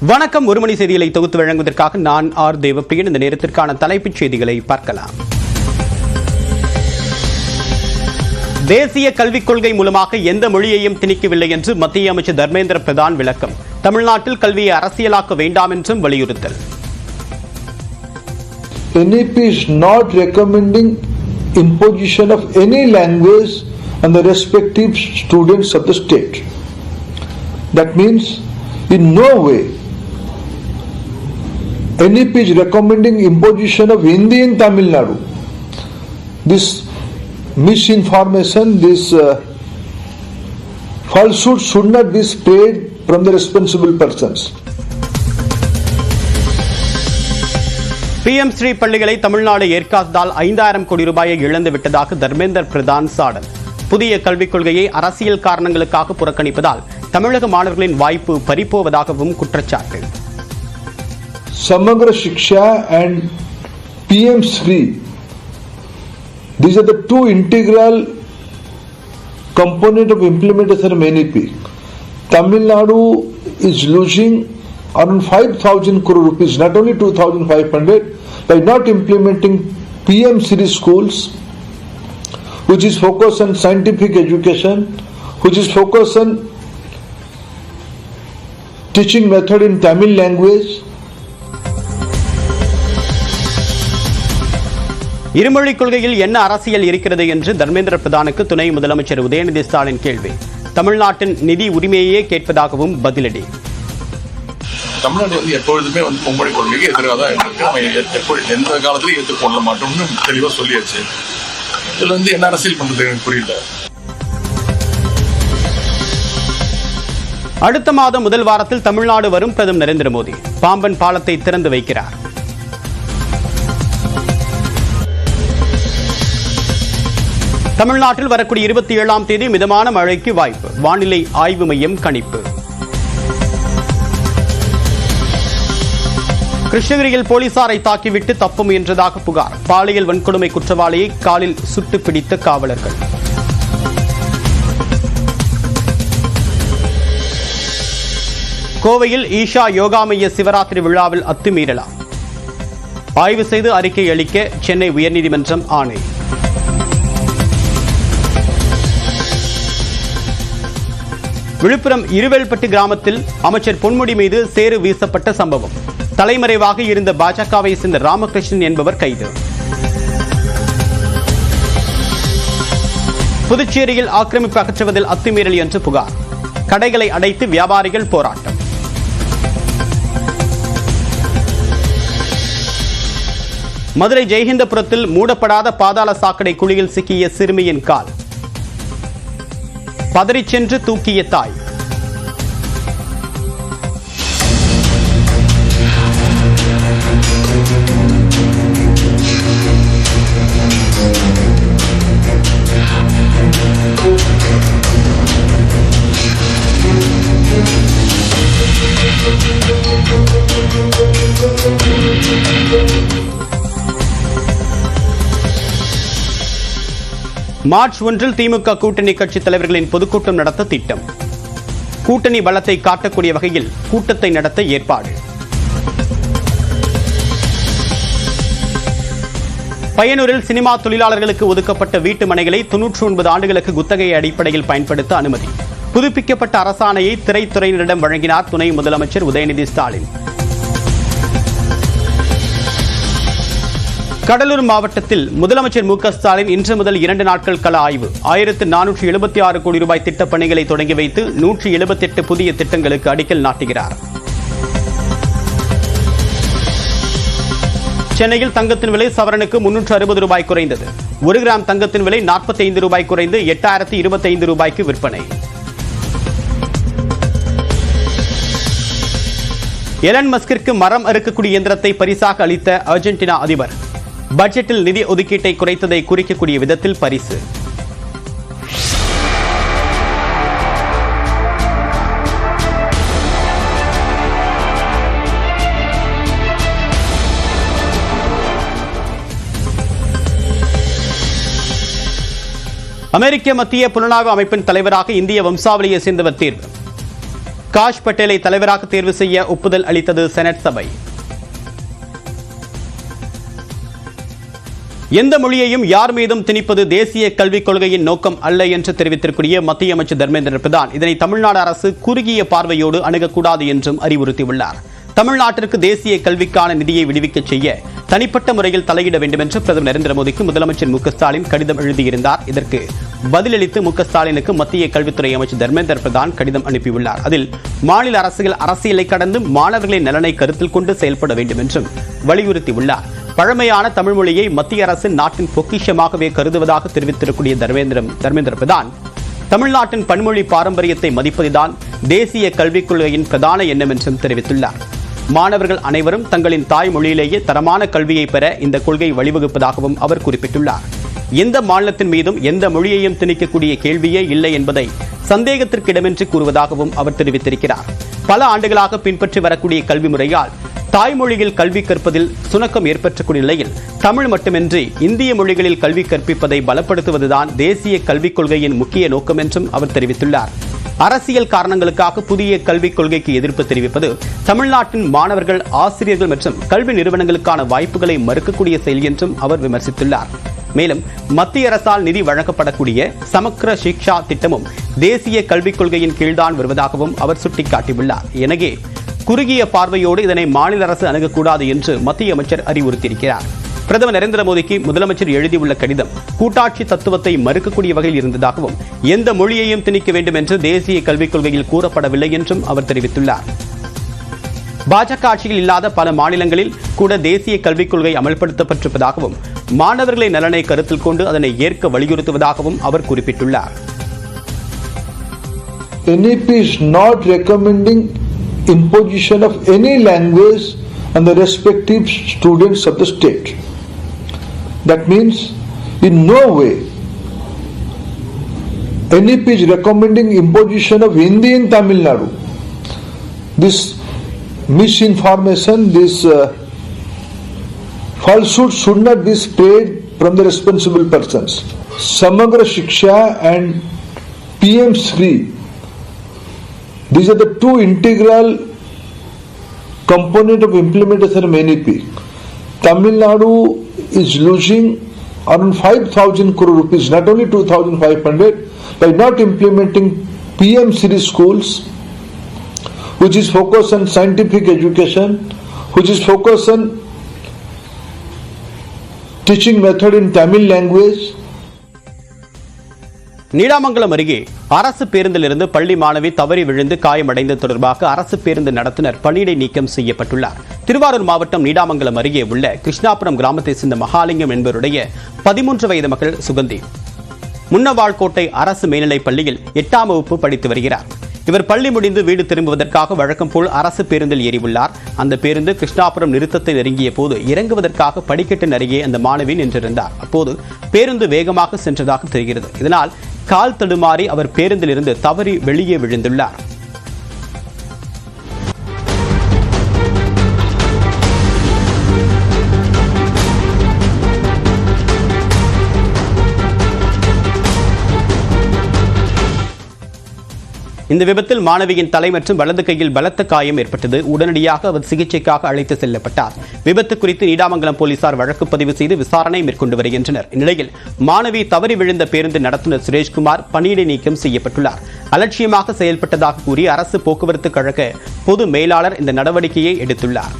வணக்கம். ஒரு மணி செய்திகளை தொகுத்து வழங்குவதற்காக நான் ஆர் தேவப்பிரியன். இந்த நேரத்திற்கான தலைப்புச் செய்திகளை பார்க்கலாம். தேசிய கல்விக் கொள்கை மூலமாக எந்த மொழியையும் திணிக்கவில்லை என்று மத்திய அமைச்சர் தர்மேந்திர பிரதான் விளக்கம். தமிழ்நாட்டில் கல்வியை அரசியலாக்க வேண்டாம் என்றும் வலியுறுத்தல். NEP is not recommending imposition of any language on the respective students of the state. That means in no way NEP is recommending imposition of Hindi in Tamil Nadu. This misinformation, this falsehood should not be spread from the responsible persons. PM Sri பள்ளிகளை தமிழ்நாடு ஏற்காததால் 5000 கோடி ரூபாயை இழந்து விட்டதாக தர்மேந்திர பிரதான் சாடல். புதிய கல்விக் கொள்கையை அரசியல் காரணங்களுக்காக புறக்கணிப்பதால் தமிழக மாணவர்களின் வாய்ப்பு பறிப்போவதாகவும் குற்றச்சாட்டு. Samagra Shiksha and PM Sri, these are the two integral components of implementation of NEP. Tamil Nadu is losing around 5,000 crore rupees, not only 2,500, by not implementing PM Sri schools, which is focused on scientific education, which is focused on teaching method in Tamil language. இருமொழி கொள்கையில் என்ன அரசியல் இருக்கிறது என்று தர்மேந்திர பிரதானுக்கு துணை முதலமைச்சர் உதயநிதி ஸ்டாலின் கேள்வி. தமிழ்நாட்டின் நிதி உரிமையே கேட்பதாகவும் பதிலடி. தமிழ்நாடு எப்பொழுதுமே மும்மொழி கொள்கைக்கு எதிராக தான் இருக்கு. எந்த காலத்திலும் ஏற்றுக்கொள்ள மாட்டோம்னு தெளிவாக சொல்லியாச்சு. இதுல என்ன அரசியல் பண்றது எனக்கு புரியல. அடுத்த மாதம் முதல் வாரத்தில் தமிழ்நாடு வரும் பிரதமர் நரேந்திர மோடி பாம்பன் பாலத்தை திறந்து வைக்கிறார். தமிழ்நாட்டில் வரக்கூடிய 27ஆம் தேதி மிதமான மழைக்கு வாய்ப்பு. வானிலை ஆய்வு மையம் கணிப்பு. கிருஷ்ணகிரியில் போலீசாரை தாக்கிவிட்டு தப்ப முயன்றதாக புகார். பாலியல் வன்கொடுமை குற்றவாளியை காலில் சுட்டு பிடித்த காவலர்கள். கோவையில் ஈஷா யோகா மைய சிவராத்திரி விழாவில் அத்துமீறலாம். ஆய்வு செய்து அறிக்கை அளிக்க சென்னை உயர்நீதிமன்றம் ஆணை. விழுப்புரம் இருவேல்பட்டு கிராமத்தில் அமைச்சர் பொன்முடி மீது சேறு வீசப்பட்ட சம்பவம். தலைமறைவாக இருந்த பாஜகவை சேர்ந்த ராமகிருஷ்ணன் என்பவர் கைது. புதுச்சேரியில் ஆக்கிரமிப்பு அகற்றுவதில் அத்துமீறல் என்று புகார். கடைகளை அடைத்து வியாபாரிகள் போராட்டம். மதுரை ஜெயஹிந்தபுரத்தில் மூடப்படாத பாதாள சாக்கடை குழியில் சிக்கிய சிறுமியின் கால். பதறிச் சென்று தூக்கிய தாய். மார்ச் 1 திமுக கூட்டணி கட்சி தலைவர்களின் பொதுக்கூட்டம் நடத்த திட்டம். கூட்டணி பலத்தை காட்டக்கூடிய வகையில் கூட்டத்தை நடத்த ஏற்பாடு. பையனூரில் சினிமா தொழிலாளர்களுக்கு ஒதுக்கப்பட்ட வீட்டு மனைகளை 99 ஆண்டுகளுக்கு குத்தகை அடிப்படையில் பயன்படுத்த அனுமதி. புதுப்பிக்கப்பட்ட அரசாணையை திரைத்துறையினரிடம் வழங்கினார் துணை முதலமைச்சர் உதயநிதி ஸ்டாலின். கடலூர் மாவட்டத்தில் முதலமைச்சர் மு.க. ஸ்டாலின் இன்று முதல் 2 நாட்கள் கள ஆய்வு. 1476 கோடி ரூபாய் திட்டப் பணிகளை தொடங்கி வைத்து 178 புதிய திட்டங்களுக்கு அடிக்கல் நாட்டுகிறார். சென்னையில் தங்கத்தின் விலை சவரனுக்கு 360 ரூபாய் குறைந்தது. 1 கிராம் தங்கத்தின் விலை 45 ரூபாய் குறைந்து 8025 ரூபாய்க்கு விற்பனை. எலன் மஸ்கிற்கு மரம் அறுக்கக்கூடிய இயந்திரத்தை பரிசாக அளித்த அர்ஜென்டினா அதிபர். பட்ஜெட்டில் நிதி ஒதுக்கீட்டை குறைத்ததை குறிக்கக்கூடிய விதத்தில் பரிசு. அமெரிக்க மத்திய புலனாய்வு அமைப்பின் தலைவராக இந்திய வம்சாவளியை சேர்ந்தவர் தேர்வு. காஷ் பட்டேலை தலைவராக தேர்வு செய்ய ஒப்புதல் அளித்தது செனட் சபை. எந்த மொழியையும் யார் மீதும் திணிப்பது தேசிய கல்விக் கொள்கையின் நோக்கம் அல்ல என்று தெரிவித்திருக்கூடிய மத்திய அமைச்சர் தர்மேந்திர பிரதான் இதனை தமிழ்நாடு அரசு குறுகிய பார்வையோடு அணுகக்கூடாது என்றும் அறிவுறுத்தியுள்ளார். தமிழ்நாட்டிற்கு தேசிய கல்விக்கான நிதியை விடுவிக்க செய்ய தனிப்பட்ட முறையில் தலையிட வேண்டும் என்று பிரதமர் நரேந்திர மோடிக்கு முதலமைச்சர் மு க ஸ்டாலின் கடிதம் எழுதியிருந்தார். இதற்கு பதிலளித்து மு க ஸ்டாலினுக்கு மத்திய கல்வித்துறை அமைச்சர் தர்மேந்திர பிரதான் கடிதம் அனுப்பியுள்ளார். அதில் மாநில அரசுகள் அரசியலை கடந்து மாணவர்களின் நலனை கருத்தில் கொண்டு செயல்பட வேண்டும் என்றும் வலியுறுத்தியுள்ளார். பழமையான தமிழ் மொழியை மத்திய அரசு நாட்டின் பொக்கிஷமாகவே கருதுவதாக தெரிவித்திருக்கூடிய தர்மேந்திர பிரதான் தமிழ்நாட்டின் பன்மொழி பாரம்பரியத்தை மதிப்பதுதான் தேசிய கல்விக் கொள்கையின் பிரதான எண்ணம் என்றும் தெரிவித்துள்ளார். மாணவர்கள் அனைவரும் தங்களின் தாய்மொழியிலேயே தரமான கல்வியை பெற இந்த கொள்கை வழிவகுப்பதாகவும் அவர் குறிப்பிட்டுள்ளார். எந்த மாநிலத்தின் மீதும் எந்த மொழியையும் திணிக்கக்கூடிய கேள்வியே இல்லை என்பதை சந்தேகத்திற்கிடமின்றி கூறுவதாகவும் அவர் தெரிவித்திருக்கிறார். பல ஆண்டுகளாக பின்பற்றி வரக்கூடிய கல்வி முறையால் தாய்மொழியில் கல்வி கற்பதில் சுணக்கம் ஏற்பட்டக்கூடிய நிலையில் தமிழ் மட்டுமின்றி இந்திய மொழிகளில் கல்வி கற்பிப்பதை பலப்படுத்துவதுதான் தேசிய கல்விக் கொள்கையின் முக்கிய நோக்கம் என்றும் அவர் தெரிவித்துள்ளார். அரசியல் காரணங்களுக்காக புதிய கல்விக் கொள்கைக்கு எதிர்ப்பு தெரிவிப்பது தமிழ்நாட்டின் மாணவர்கள், ஆசிரியர்கள் மற்றும் கல்வி நிறுவனங்களுக்கான வாய்ப்புகளை மறுக்கக்கூடிய செயல் என்றும் அவர் விமர்சித்துள்ளார். மேலும் மத்திய அரசால் நிதி வழங்கப்படக்கூடிய சமக்ர சிக்ஷா திட்டமும் தேசிய கல்விக் கொள்கையின் கீழ்தான் வருவதாகவும் அவர் சுட்டிக்காட்டியுள்ளார். எனவே குறுகிய பார்வையோடு இதனை மாநில அரசு அணுகக்கூடாது என்று மத்திய அமைச்சர் அறிவுறுத்தியிருக்கிறார். பிரதமர் நரேந்திர மோடிக்கு முதலமைச்சர் எழுதியுள்ள கடிதம் கூட்டாட்சி தத்துவத்தை மறுக்கக்கூடிய வகையில் இருந்ததாகவும் எந்த மொழியையும் திணிக்க வேண்டும் என்று தேசிய கல்விக் கொள்கையில் கூறப்படவில்லை என்றும் அவர் தெரிவித்துள்ளார். பாஜக ஆட்சியில் இல்லாத பல மாநிலங்களில் கூட தேசிய கல்விக் கொள்கை அமல்படுத்தப்பட்டிருப்பதாகவும் மாணவர்களின் நலனை கருத்தில் கொண்டு அதனை ஏற்க வலியுறுத்துவதாகவும் அவர் குறிப்பிட்டுள்ளார். NEP is not recommending imposition of any language on the respective students of the state. That means in no way NEP is recommending imposition of Hindi in Tamil Nadu. This misinformation, this falsehood should not be spread from the responsible persons. Samagra Shiksha and PM Shri, these are the two integral component of implementation of NEP. Tamil Nadu is losing around 5,000 crore rupees, not only 2,500, by not implementing PM Shri schools, which is focused on scientific education, which is focused on teaching method in Tamil language. Needamangalam அருகே அரசு பேருந்திலிருந்து பள்ளி மாணவி தவறி விழுந்து காயமடைந்தது தொடர்பாக அரசு பேருந்து நடத்துனர் பணியிடை நீக்கம் செய்யப்பட்டுள்ளார். திருவாரூர் மாவட்டம் நீடாமங்கலம் அருகே உள்ள கிருஷ்ணாபுரம் கிராமத்தை சேர்ந்த மகாலிங்கம் என்பவருடைய 13 வயது மகள் சுகந்தி முன்னவாழ்கோட்டை அரசு மேல்நிலைப் பள்ளியில் 8ஆம் வகுப்பு படித்து வருகிறார். இவர் பள்ளி முடிந்து வீடு திரும்புவதற்காக வழக்கம் போல் அரசு பேருந்தில் ஏறியுள்ளார். அந்த பேருந்து கிருஷ்ணாபுரம் நிறுத்தத்தை நெருங்கிய போது இறங்குவதற்காக படிக்கட்டின் அருகே அந்த மாணவி நின்றிருந்தார். அப்போது பேருந்து வேகமாக சென்றதாக தெரிகிறது. இதனால் கால் தடுமாறி அவர் பேருந்திலிருந்து தவறி வெளியே விழுந்துள்ளார். இந்த விபத்தில் மாணவியின் தலை மற்றும் வலது கையில் பலத்த காயம் ஏற்பட்டது. உடனடியாக அவர் சிகிச்சைக்காக அழைத்து செல்லப்பட்டார். விபத்து குறித்து நீடாமங்கலம் போலீசார் வழக்கு பதிவு செய்து விசாரணை மேற்கொண்டு வருகின்றனர். இந்நிலையில் மாணவி தவறி விழுந்த பேருந்து நடத்துனர் சுரேஷ்குமார் பணியிடை நீக்கம் செய்யப்பட்டுள்ளார். அலட்சியமாக செயல்பட்டதாக கூறி அரசு போக்குவரத்து கழக பொது மேலாளர் இந்த நடவடிக்கையை எடுத்துள்ளார்.